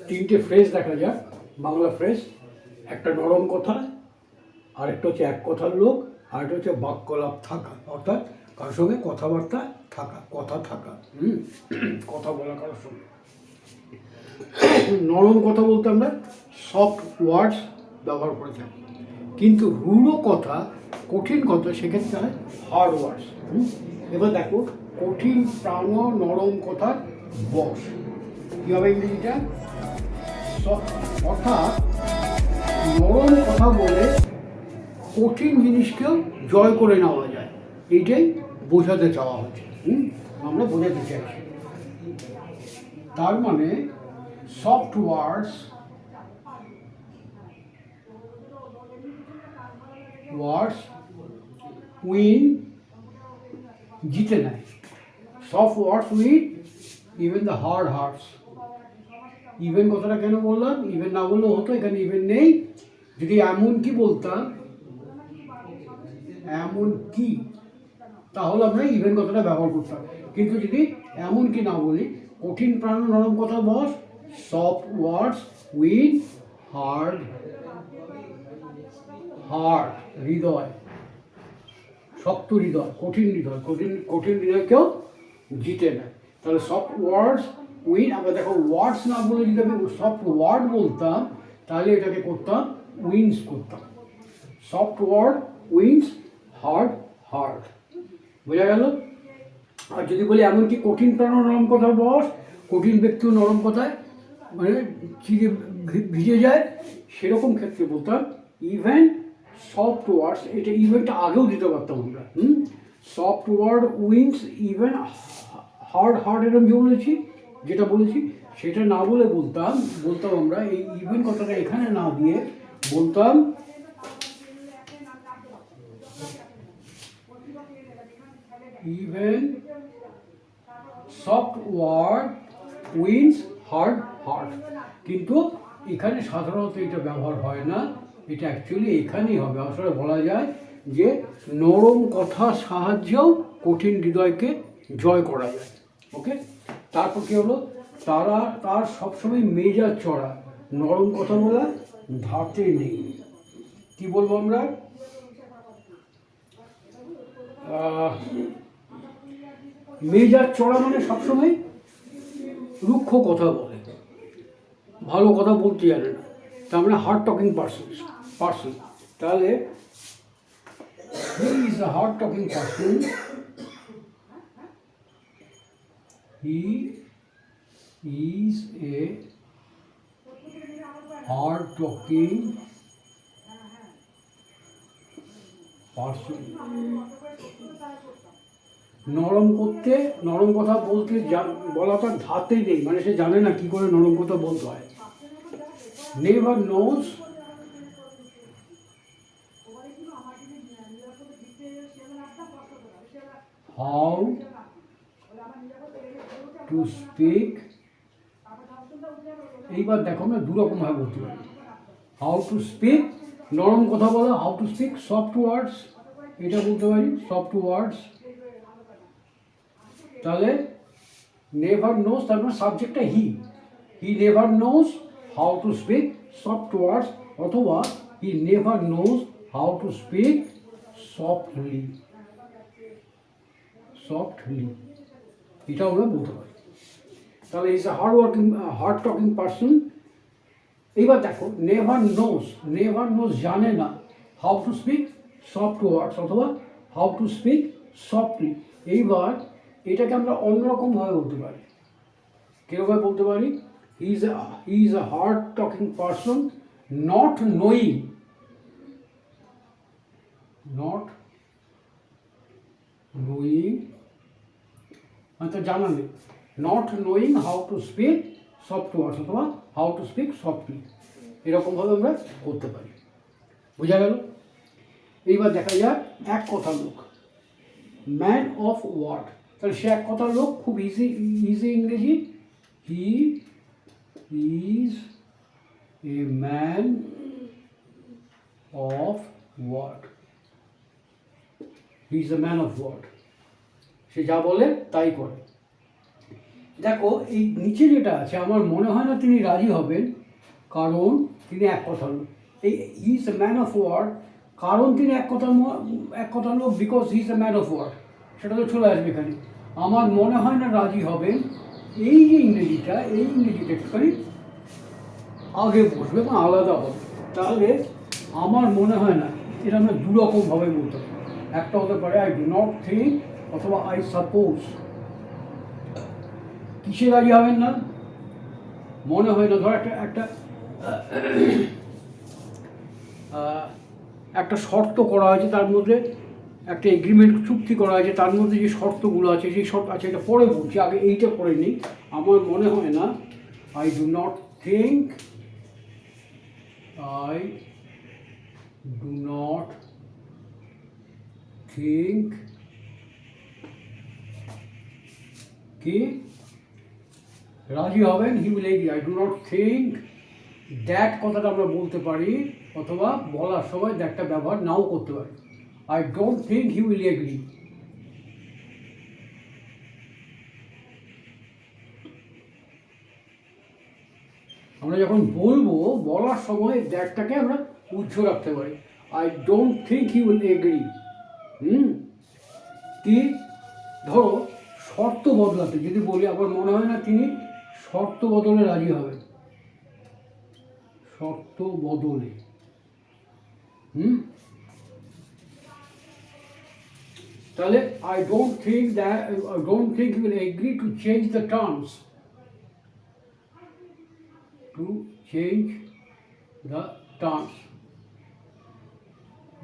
তিনটে ফ্রেজ দেখা যাক, বাংলা ফ্রেজ। একটা নরম কথা, আরেকটা হচ্ছে এক কথার লোক, আরেকটা হচ্ছে বাক্যলাপ থাকা, অর্থাৎ কারোর সঙ্গে কথাবার্তা থাকা, কথা থাকা, কথা বলা কারোর সঙ্গে। নরম কথা বলতে আমরা সফট ওয়ার্ডস ব্যবহার করে থাকি, কিন্তু রূঢ় কথা, কঠিন কথা, সেক্ষেত্রে হয় হার্ড ওয়ার্ডস। এবার দেখো, কঠিন প্রাণ নরম কথার বশ কীভাবে ইংরেজিটা, অর্থাৎ নরম কথা বলে কঠিন জিনিসকেও জয় করে নেওয়া যায়, এইটাই বোঝাতে চাওয়া হচ্ছে। আমরা বোঝাতে চাইছি, তার মানে সফট ওয়ার্ডস উইন, জিতে নেয়। Soft words win even the hard hearts. Even কথাটা কেন বললাম? ইভেন না বললেও হতো, এখানে ইভেন নেই। যদি এমন কি বলতাম, এমন কি, তাহলে আমরা ইভেন কথাটা ব্যবহার করতাম। কিন্তু যদি এমন কি না বলি, কঠিন প্রাণ নরম কথা বস, soft words win hard heart, হৃদয়, শক্ত হৃদয়, কঠিন হৃদয়, কঠিন হৃদয়কেও জিতে নেয়। তাহলে সফট ওয়ার্ডস উইন। আমরা দেখো, ওয়ার্ডস না বলে যদি আমি সফট ওয়ার্ড বলতাম, তাহলে এটাকে করতাম উইন্স করতাম। Soft word wins hard heart, বোঝা গেল? আর যদি বলি এমনকি কঠিন প্রাণ নরম কথা বস, কঠিন ব্যক্তিও নরম কথায় মানে চিড়ে ভিজে যায়, সেরকম ক্ষেত্রে বলতাম ইভেন সফট ওয়ার্ডস। এটা ইভেনটা আগেও দিতে পারতাম আমরা। Soft word wins even hard hard, এরকম যেটা বলেছি সেটা না বলে বলতাম আমরা এই ইভেন কথাটা এখানে না দিয়ে বলতাম even soft word wins hard heart. কিন্তু এখানে সাধারণত এটা ব্যবহার হয় না, এটা অ্যাকচুয়ালি এখানেই হবে। আসলে বলা যায় যে নরম কথার সাহায্যেও কঠিন হৃদয়কে জয় করা যায়। ওকে, তারপর কী হলো, তার সবসময় মেজাজ চড়া, নরম কথা বলা ধাতে নেই। কি বলবো আমরা? মেজাজ চড়া মানে সবসময় রুক্ষ কথা বলে, ভালো কথা বলতে জানে না, তার মানে হার্ড টকিং পার্সন। তাহলে he is a hard talking person, he is a hard talking person. নরম কথা বলতে বলাটা ধাতে নেই, মানে সে জানে না কি করে নরম কথা বলতে হয়। Never knows how to speak. এইবার দেখো, আমরা দুরকম ভাবে বলতে পারি। হাউ টু স্পিক নরম কথা বলা, হাউ টু স্পিক সফট ওয়ার্ডস, এটা বলতে পারি সফট ওয়ার্ডস। তাহলে নেভার নোজ, তারপর সাবজেক্টটা he never knows how to speak soft words, অথবা he never knows how to speak softly, এটাও আমরা বলতে পারি। তাহলে is a hard talking person. এইবার দেখো, নেভার নোজ জানে না how to speak soft words, অথবা হাউ টু স্পিক সফটলি। এইবার এটাকে আমরা অন্যরকমভাবে বলতে পারি। কীভাবে বলতে পারি? He is a hard talking person not knowing মানে জানা নেই, not knowing how to speak soft words, অথবা হাউ টু স্পিক সফটলি, এরকমভাবে আমরা করতে পারি। বোঝা গেল? এইবার দেখা যাক এক কথার লোক, ম্যান অফ ওয়ার্ড। তাহলে সে এক কথার লোক, খুব ইজি ইংরেজি, he is a man of word. He is a man of word, সে যা বলে তাই করে। দেখো এই নিচে যেটা আছে আমার মনে হয় না তিনি রাজি হবেন, কারণ তিনি এক কথা লোক। এই he is a man of word, কারণ তিনি এক কথা লোক, because he is a man of word, সেটা তো চলে আসবে এখানে। আমার মনে হয় না রাজি হবেন, এই যে ইংরেজিটা, এই ইংরেজিটা একটুখানি আগে বসবে এবং আলাদা হবে। তাহলে আমার মনে হয় না, এটা আমরা দুরকমভাবে বলতে পারি। একটা হতে পারে আই ডু নট থিঙ্ক, অথবা আই সাপোজ। কিসে রাজি হবেন না মনে হয় না? ধর একটা একটা শর্ত করা হয়েছে, তার মধ্যে একটা এগ্রিমেন্ট, চুক্তি করা হয়েছে, তার মধ্যে যে শর্তগুলো আছে সেই শর্ত আছে, এটা পরে বলছি, আগে এইটা পরে নিই। আমার মনে হয় না, I do not think, I do not think কি রাজি হবেন, he will agree. I do not think that কথাটা আমরা বলতে পারি, অথবা বলার সময় দ্যাটটা ব্যবহার নাও করতে পারি। I don't think he will agree. আমরা যখন বলবো, বলার সময় দ্যাটটাকে আমরা উজ্জ্ব রাখতে পারি। I don't think he will agree. কি ধরো শর্ত বদলাতে যদি বলি, আমার মনে হয় না তিনি শর্ত বদলে রাজি হবেন। শর্ত বদলে তাহলে I don't think he will agree to change the terms, two change the terms,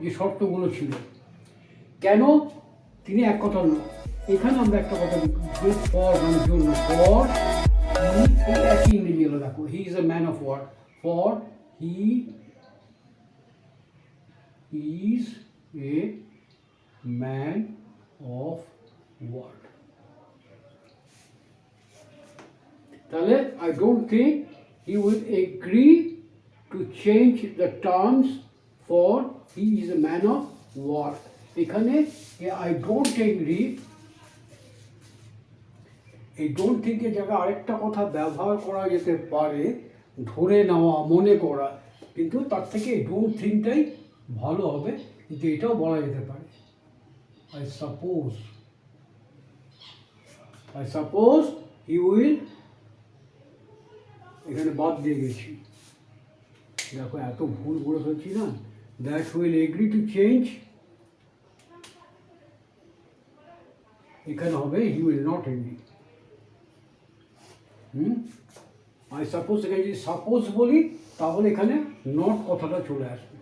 যে শর্তগুলো ছিল। কেন তিনি এক কথা নয়, এখানে আমরা একটা কথা লিখি, ফর মানে জন্য, ফর একই ইংরেজি হলো, দেখো he is a man of word, for he is a man of word. তাহলে I don't think he will agree to change the terms, for he is a man of word. এখানে I don't agree, এই don't থিঙ্কের জায়গায় আরেকটা কথা ব্যবহার করা যেতে পারে, ধরে নেওয়া, মনে করা, কিন্তু তার থেকে এই ডোন্ট থিঙ্কটাই ভালো হবে। কিন্তু এটাও বলা যেতে পারে, আই সাপোজ হি উইল, এখানে বাদ দিয়ে গেছি, দেখো এত ভুল বলে ফেলছি না, that will agree to change, এখানে হবে হি will not agri. I suppose, এখানে যদি সাপোজ বলি তাহলে এখানে নট কথাটা চলে আসবে,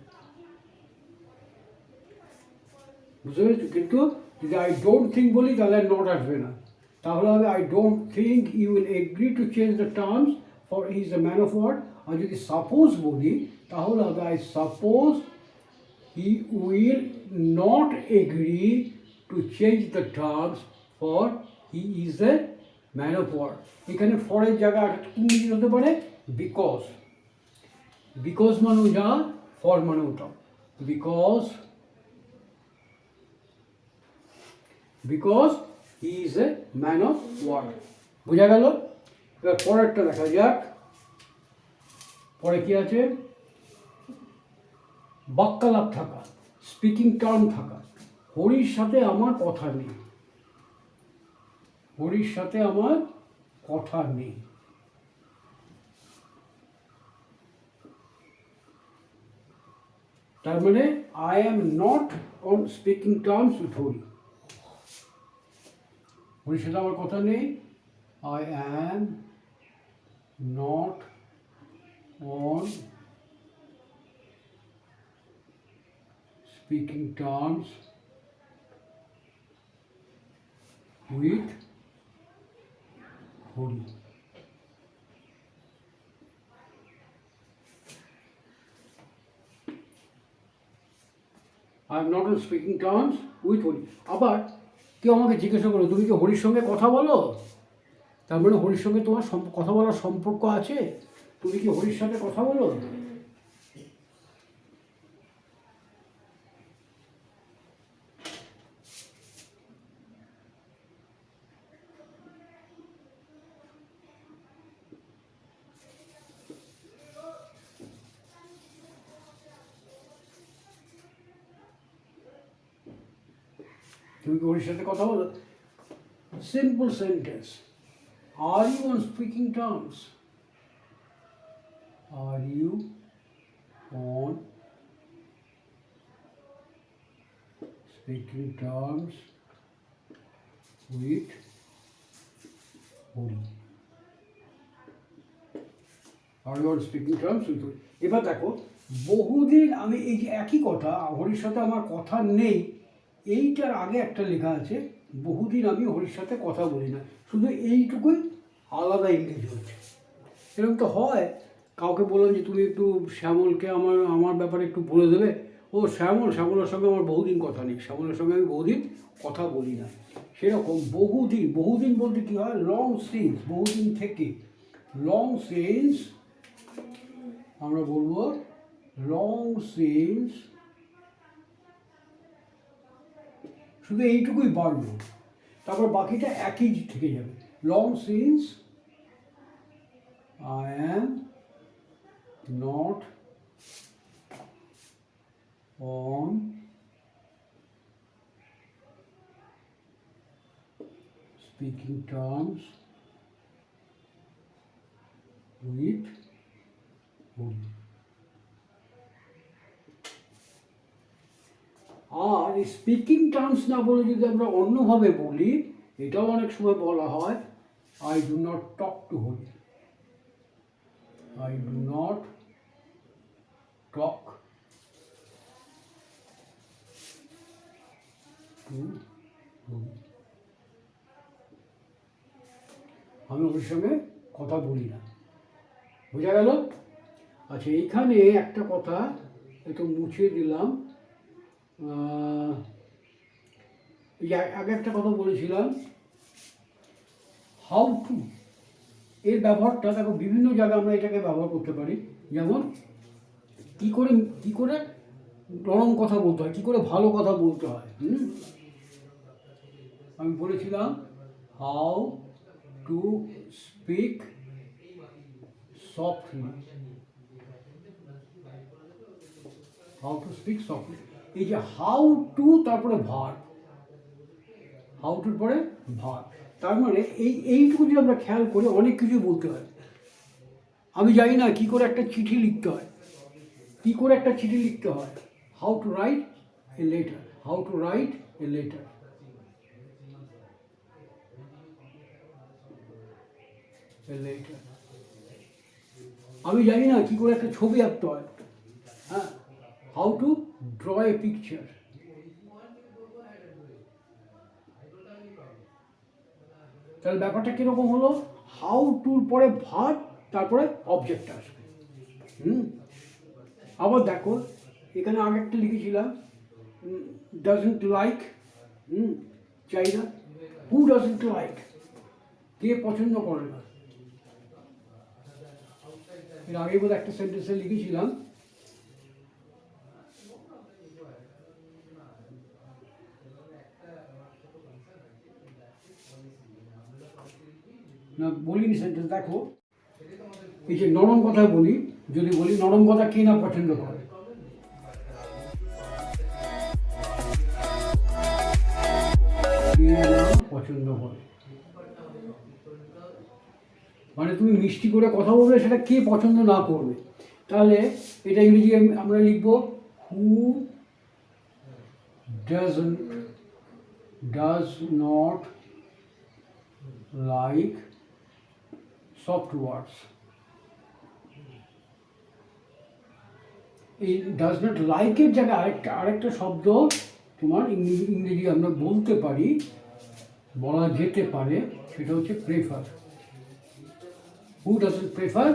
বুঝতে পেরেছো? কিন্তু যদি আই ডোন্ট থিঙ্ক বলি তাহলে নট আসবে না, তাহলে হবে I don't think he will agree to change the terms, for he is a man of word. আর যদি সাপোজ বলি তাহলে হবে I suppose he will not agree to change the terms, for he is a man of word. এখানে ফরের জায়গায় ইংরেজি হতে পারে বিকজ, বিকজ মানেও যা, ফর মানেও তা, because he is a man of word. বোঝা গেল? এবার পরেরটা দেখা যাক, পরে কি আছে? বাক্যালাপ থাকা, স্পিকিং টার্ম থাকা। হরির সাথে আমার কথা নেই, হরির সাথে আমার কথা নেই। তার মানে I am not on speaking terms with Hari, হরির সাথে আমার কথা নেই। I am not on speaking terms with Hari. I am not on speaking terms with Hari. আবার কেউ আমাকে জিজ্ঞাসা করলো, তুমি কি হরির সঙ্গে কথা বলো? তার মানে হরির সঙ্গে তোমার কথা বলার সম্পর্ক আছে, তুমি কি হরির সাথে কথা বলো? তুমি কি ওর সাথে কথা বলো? Simple sentence, are you on speaking terms, are you on speaking terms with Hari, are you on speaking terms with Hari. এবার দেখো, বহুদিন আমি এই যে একই কথা, হরির সাথে আমার কথা নেই, এইটার আগে একটা লেখা আছে বহুদিন আমি হরির সাথে কথা বলি না, শুধু এইটুকুই আলাদা ইংরেজি হচ্ছে। এরকম তো হয়, কাউকে বললাম যে তুমি একটু শ্যামলকে আমার ব্যাপারে একটু বলে দেবে, ও শ্যামলের সঙ্গে আমার বহুদিন কথা নেই, শ্যামলের সঙ্গে আমি বহুদিন কথা বলি না। সেরকম বহুদিন বলতে কী হয়, লং সিন্স, বহুদিন থেকে, লং সিন্স আমরা বলবো লং সিন্স, শুধু এইটুকুই বাড়লো, তারপর বাকিটা একই থেকে যাবে। Long since I am not on speaking terms with Hari. আর স্পিকিং টার্মস না বলে যদি আমরা অন্যভাবে বলি, এটাও অনেক সময় বলা হয়, I do not talk to Hari, I do not talk to Hari, আমি ওর সঙ্গে কথা বলি না। বোঝা গেল? আচ্ছা, এইখানে একটা কথা একটু মুছে দিলাম, আগে একটা কথা বলেছিলাম, হাউ টু এর ব্যবহারটা দেখো বিভিন্ন জায়গায় আমরা এটাকে ব্যবহার করতে পারি। যেমন কী করে নরম কথা বলতে হয়, কী করে ভালো কথা বলতে হয়। আমি বলেছিলাম how to speak softly, how to speak softly. এই যে হাউ টু তারপরে ভার্ব, হাউ টুর পরে ভার্ব, তার মানে এইটুকু যদি আমরা খেয়াল করি অনেক কিছু বলতে হয়। আমি জানি না কী করে একটা চিঠি লিখতে হয়, how to write a letter, how to write a letter, আমি জানি না কী করে একটা ছবি আঁকতে হয়, হ্যাঁ, how to draw a picture. তাহলে ব্যাপারটা কীরকম হলো, হাউ টুর পরে ভার্ব, তারপরে অবজেক্ট আসবে। আবার দেখো এখানে আগে একটা লিখেছিলাম, ডাজন্ট লাইক, চাই না, হু ডাজন্ট লাইক, কে পছন্দ করে না। এর আগে বোধ একটা সেন্টেন্সে লিখেছিলাম, না বলিনি সেন্টেন্স, দেখো এই যে নরম কথা বলি, যদি বলি নরম কথা কে না পছন্দ করে, পছন্দ করে, মানে তুমি মিষ্টি করে কথা বলবে, সেটা কে পছন্দ না করবে। তাহলে এটা ইংরেজি আমরা লিখব who does not like soft words. এই ডাজ নট লাইকের জায়গায় আরেকটা শব্দ তোমার ইংরেজি আমরা বলতে পারি, বলা যেতে পারে, সেটা হচ্ছে prefer. Who doesn't prefer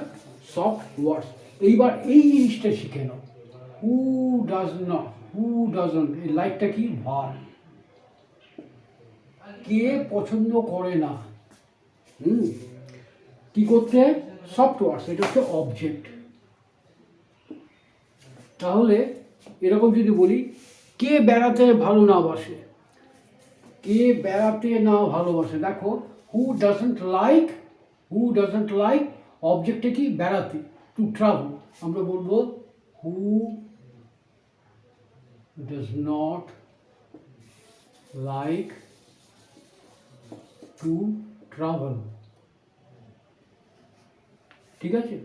soft words. এইবার এই জিনিসটা শিখে নাও, হু ডাজন্ট, এই লাইকটা কি, ভার্ব। কে পছন্দ করে না, কি করতে, সফট ওয়ার্ডস, এটা হচ্ছে অবজেক্ট। তাহলে এরকম যদি বলি, কে বেড়াতে ভালো না বাসে, কে বেড়াতে না ভালোবাসে, দেখো হু ডাজন্ট লাইক, অবজেক্টে কি, বেড়াতে, টু ট্রাভেল, আমরা বলবো হু does not like to travel. ঠিক আছে,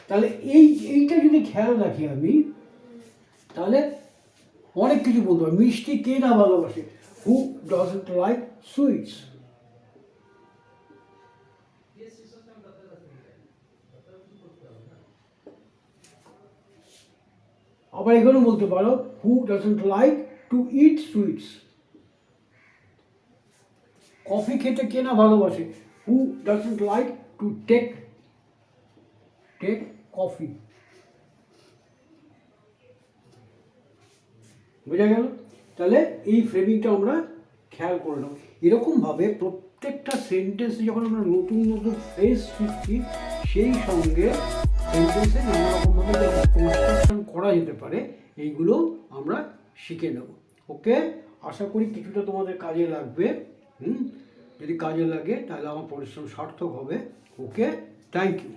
তাহলে এইটা যদি খেয়াল রাখি আমি, তাহলে অনেক কিছু বলতে পারি। মিষ্টি কে না ভালোবাসে, হু ডাজন্ট লাইক সুইটস। আবার এখানেও বলতে পারো who doesn't like to eat sweets. Coffee খেতে কে না ভালোবাসে, who doesn't like to take coffee. বোঝা গেল? তাহলে এই ফ্রেমিংটা আমরা খেয়াল করে নেব। এরকমভাবে প্রত্যেকটা সেন্টেন্সে যখন আমরা নতুন নতুন ফ্রেজ শিখছি, সেই সঙ্গে সেন্টেন্সে নানা রকমভাবে কনস্ট্রাকশন করা যেতে পারে, এইগুলো আমরা শিখে নেব। ওকে, আশা করি কিছুটা তোমাদের কাজে লাগবে। যদি কাজে লাগে তাহলে আমার পরিশ্রম সার্থক হবে। ওকে, থ্যাংক ইউ।